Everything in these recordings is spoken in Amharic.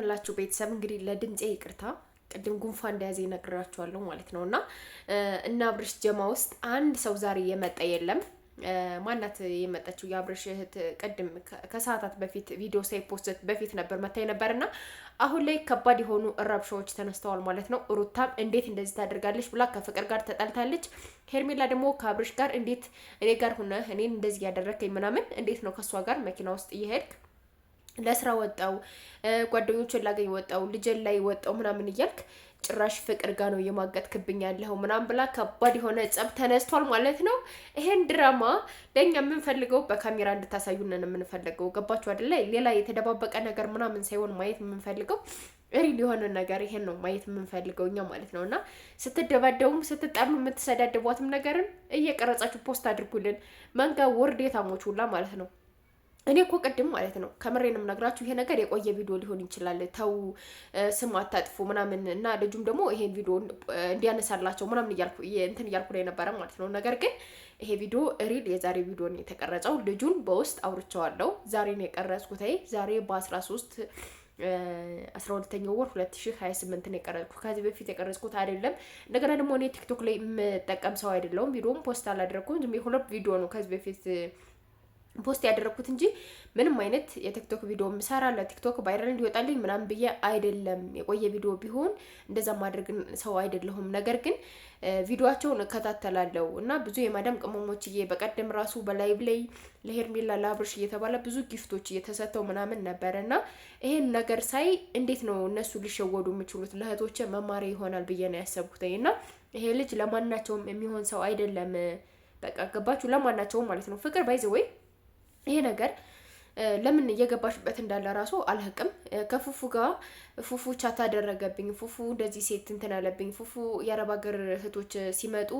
ላችሁ ቤተሰብ እንግዲህ ለድምጼ ይቅርታ ቅድም ጉንፋን እንደያዘ ይነግራችኋለሁ ማለት ነውና እና አብርሽ ጀማ ውስጥ አንድ ሰው ዛሬ የመጣ የለም። ማናት የመጣችው? የአብርሽ እህት ቅድም ከሰዓታት በፊት ቪዲዮ ሳይፖስት በፊት ነበር መታይ ነበርና አሁን ላይ ከባድ የሆኑ ረብሻዎች ተነስተዋል ማለት ነው። ሩታም እንዴት እንደዚህ ታደርጋለች ብላ ከፍቅር ጋር ተጣልታለች። ሄርሜላ ደግሞ ከአብርሽ ጋር እንዴት እኔ ጋር ሆነ እኔን እንደዚህ ያደረከኝ ምናምን እንዴት ነው ከሷ ጋር መኪና ውስጥ እየሄድክ ለስራ ወጣው ጓደኞችን ላገኝ ወጣው ልጅን ላይ ወጣው ምናምን እያልክ ጭራሽ ፍቅር ጋር ነው የማገጥክብኝ ያለው ምናምን ብላ ከባድ የሆነ ጸብ ተነስቷል ማለት ነው። ይሄን ድራማ ለእኛ የምንፈልገው በካሜራ እንድታሳዩንን የምንፈልገው ገባችሁ አይደለ? ሌላ የተደባበቀ ነገር ምናምን ሳይሆን ማየት የምንፈልገው ሪል የሆነ ነገር ይሄን ነው ማየት የምንፈልገው እኛ ማለት ነው። እና ስትደባደቡም ስትጣሉ የምትሰዳደቧትም ነገርን እየቀረጻችሁ ፖስት አድርጉልን። መንጋ ውርዴታሞች ሁላ ማለት ነው። እኔ እኮ ቅድም ማለት ነው ከምሬንም ነግራችሁ ይሄ ነገር የቆየ ቪዲዮ ሊሆን ይችላል። ተው ስም አታጥፉ ምናምን እና ልጁም ደግሞ ይሄን ቪዲዮ እንዲያነሳላቸው ምናምን እያልኩ እንትን እያልኩ ላይ ነበረ ማለት ነው። ነገር ግን ይሄ ቪዲዮ ሪል የዛሬ ቪዲዮ ነው የተቀረጸው። ልጁን በውስጥ አውርቼዋለሁ። ዛሬ ነው የቀረጽኩት። ዛሬ በ13 12ኛው ወር 2028 ነው የቀረጽኩት። ከዚህ በፊት የቀረጽኩት አይደለም። እንደገና ደግሞ እኔ ቲክቶክ ላይ የምጠቀም ሰው አይደለሁም። ቪዲዮም ፖስት አላደረኩም። ዝም ሁለት ቪዲዮ ነው ከዚህ በፊት ፖስት ያደረኩት እንጂ ምንም አይነት የቲክቶክ ቪዲዮ ምሰራ ለቲክቶክ ቫይራል እንዲወጣልኝ ምናምን ብዬ አይደለም። የቆየ ቪዲዮ ቢሆን እንደዛ ማድረግ ሰው አይደለሁም። ነገር ግን ቪዲዮአቸውን እከታተላለሁ እና ብዙ የማዳም ቅመሞችዬ በቀደም ራሱ በላይቭ ላይ ለሄርሜላ ለአብርሽ እየተባለ ብዙ ጊፍቶች እየተሰጠው ምናምን ነበረና ይሄን ነገር ሳይ እንዴት ነው እነሱ ሊሸወዱ የሚችሉት? ለእህቶቼ መማሪያ ይሆናል ብዬ ነው ያሰብኩት። እና ይሄ ልጅ ለማናቸውም የሚሆን ሰው አይደለም። በቃ ገባችሁ? ለማናቸውም ማለት ነው። ፍቅር ባይዘ ወይ ይሄ ነገር ለምን እየገባሽበት እንዳለ ራሱ አልህቅም። ከፉፉ ጋር ፉፉ ቻት አደረገብኝ፣ ፉፉ እንደዚህ ሴት እንትን አለብኝ፣ ፉፉ የአረብ ሀገር እህቶች ሲመጡ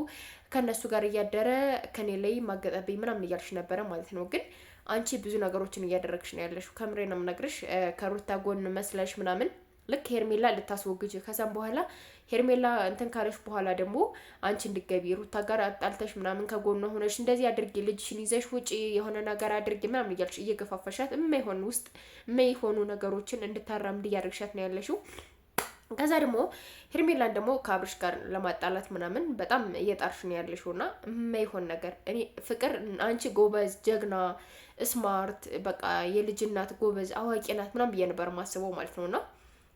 ከነሱ ጋር እያደረ ከኔ ላይ ማገጠብኝ ምናምን እያልሽ ነበረ ማለት ነው። ግን አንቺ ብዙ ነገሮችን እያደረግሽ ነው ያለሽው። ከምሬ ነው የምነግርሽ። ከሩታ ጎን መስለሽ ምናምን ልክ ሄርሜላ ልታስወግጅ ከዛም በኋላ ሄርሜላ እንትን ካለሽ በኋላ ደግሞ አንቺ እንድገቢ ሩታ ጋር አጣልተሽ ምናምን ከጎኗ ሆነሽ እንደዚህ አድርጊ፣ ልጅሽን ይዘሽ ውጪ፣ የሆነ ነገር አድርጊ ምናምን እያልሽ እየገፋፈሻት የማይሆን ውስጥ የማይሆኑ ነገሮችን እንድታራምድ እያደረግሻት ነው ያለሽው። ከዛ ደግሞ ሄርሜላን ደግሞ ከአብርሽ ጋር ለማጣላት ምናምን በጣም እየጣርሽ ነው ያለሽውና የማይሆን ነገር እኔ ፍቅር አንቺ ጎበዝ፣ ጀግና፣ ስማርት በቃ የልጅ እናት ጎበዝ፣ አዋቂ ናት ምናምን ብዬ ነበር ማስበው ማለት ነውና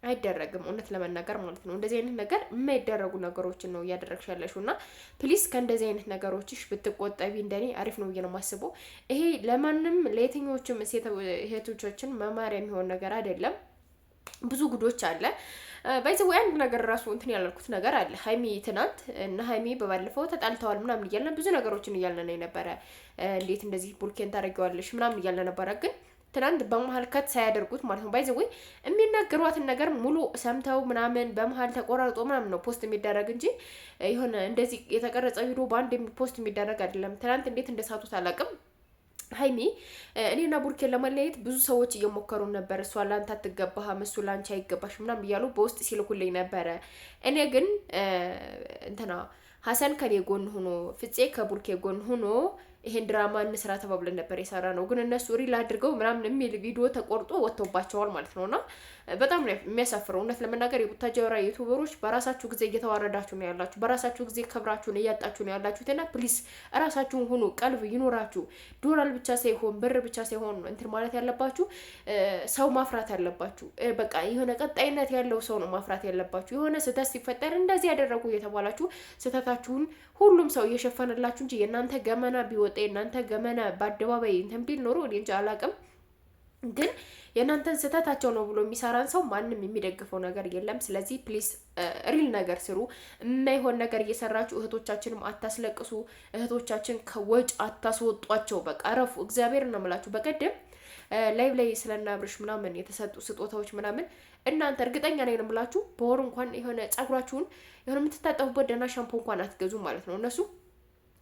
አይደረግም። እውነት ለመናገር ማለት ነው እንደዚህ አይነት ነገር የማይደረጉ ነገሮችን ነው እያደረግሽ ያለሽው እና ፕሊስ ከእንደዚህ አይነት ነገሮችሽ ብትቆጠቢ እንደኔ አሪፍ ነው ብዬ ነው የማስበው። ይሄ ለማንም ለየትኞቹም ሴቶቻችን መማሪያ የሚሆን ነገር አይደለም። ብዙ ጉዶች አለ። ባይዘው አንድ ነገር ራሱ እንትን ያላልኩት ነገር አለ። ሀይሚ ትናንት እና ሀይሚ በባለፈው ተጣልተዋል ምናምን እያልን ብዙ ነገሮችን እያልን ነበረ። እንዴት እንደዚህ ቡርኬን ታደርጊዋለሽ ምናምን እያልን ነበረ። ግን ትናንት በመሀል ከት ሳያደርጉት ማለት ነው ባይዘው የሚናገሯትን ነገር ሙሉ ሰምተው ምናምን በመሀል ተቆራርጦ ምናምን ነው ፖስት የሚደረግ እንጂ የሆነ እንደዚህ የተቀረጸ ቪዲዮ በአንድ ፖስት የሚደረግ አይደለም። ትናንት እንዴት እንደሳቱት አላውቅም። ሀይሚ እኔና ቡርኬን ለመለየት ብዙ ሰዎች እየሞከሩ ነበር። እሷ ላንተ አትገባህም፣ እሱ ላንቺ አይገባሽ ምናምን እያሉ በውስጥ ሲልኩልኝ ነበረ። እኔ ግን እንትና ሀሰን ከኔ ጎን ሆኖ ፍፄ ከቡርኬ ጎን ሆኖ ይሄን ድራማ እንስራ ተባብለን ነበር የሰራ ነው። ግን እነሱ ሪል አድርገው ምናምን የሚል ቪዲዮ ተቆርጦ ወጥቶባቸዋል ማለት ነውና በጣም ነው የሚያሳፍረው። እውነት ለመናገር የቡታጀራ ዩቲዩበሮች በራሳችሁ ጊዜ እየተዋረዳችሁ ነው ያላችሁ፣ በራሳችሁ ጊዜ ክብራችሁን እያጣችሁ ነው ያላችሁት። እና ፕሊስ ራሳችሁን ሁኑ፣ ቀልብ ይኖራችሁ። ዶላር ብቻ ሳይሆን ብር ብቻ ሳይሆን እንትን ማለት ያለባችሁ ሰው ማፍራት ያለባችሁ። በቃ የሆነ ቀጣይነት ያለው ሰው ነው ማፍራት ያለባችሁ። የሆነ ስህተት ሲፈጠር እንደዚህ ያደረጉ እየተባላችሁ ስህተታችሁን ሁሉም ሰው እየሸፈነላችሁ እንጂ የእናንተ ገመና ቢወጣ የእናንተ ገመና በአደባባይ እንትን ቢል ኖሮ እኔ እንጃ አላቅም። ግን የእናንተን ስህተታቸው ነው ብሎ የሚሰራን ሰው ማንም የሚደግፈው ነገር የለም። ስለዚህ ፕሊስ ሪል ነገር ስሩ። የማይሆን ነገር እየሰራችሁ እህቶቻችንም አታስለቅሱ። እህቶቻችን ከወጭ አታስወጧቸው። በቃ እረፉ። እግዚአብሔር ነው የምላችሁ። በቀደም ላይቭ ላይ ስለና አብርሽ ምናምን የተሰጡ ስጦታዎች ምናምን እናንተ እርግጠኛ ነኝ ነው የምላችሁ በወር እንኳን የሆነ ጸጉራችሁን የሆነ የምትታጠቡበት ደህና ሻምፖ እንኳን አትገዙ ማለት ነው። እነሱ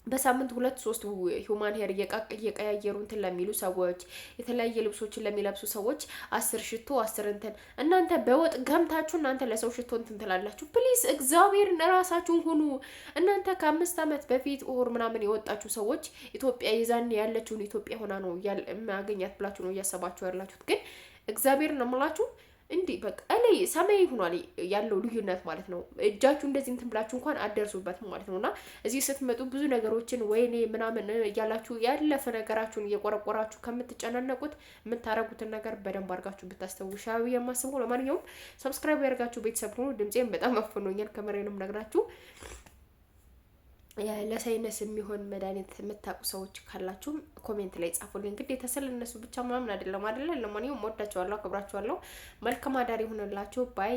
በሳምንት 2-3 ሂውማን ሄር እየቀያየሩ እንትን ለሚሉ ሰዎች የተለያየ ልብሶችን ለሚለብሱ ሰዎች 10 ሽቶ 10 እንትን እናንተ በወጥ ገምታችሁ እናንተ ለሰው ሽቶ እንትን ትላላችሁ። ፕሊስ እግዚአብሔርን ራሳችሁን ሁኑ። እናንተ ከ5 ዓመት በፊት ኦር ምናምን የወጣችሁ ሰዎች ኢትዮጵያ ይዛን ያለችውን ኢትዮጵያ ሆና ነው የሚያገኛት ብላችሁ ነው እያሰባችሁ ያላችሁት። ግን እግዚአብሔርን ነው የምላችሁ እንዲህ በቃ እላይ ሰማያዊ ሆኗል ያለው ልዩነት ማለት ነው። እጃችሁ እንደዚህ እንትን ብላችሁ እንኳን አደርሱበትም ማለት ነው። እና እዚህ ስትመጡ ብዙ ነገሮችን ወይኔ ምናምን እያላችሁ ያለፈ ነገራችሁን እየቆረቆራችሁ ከምትጨናነቁት የምታረጉትን ነገር በደንብ አድርጋችሁ ብታስተውሻዊ የማስበው። ለማንኛውም ሰብስክራይብ ያደርጋችሁ ቤተሰብ ሆኑ። ድምፄም በጣም አፍኖኛል ከመሬንም ነግራችሁ ለሳይነስ የሚሆን መድኃኒት የምታውቁ ሰዎች ካላችሁም ኮሜንት ላይ ጻፉልኝ። ግዴታ ስለነሱ ብቻ ምናምን አይደለም አይደለ። ለማንኛውም ወዳችኋለሁ፣ አክብራችኋለሁ። መልካም አዳር ይሁንላችሁ። ባይ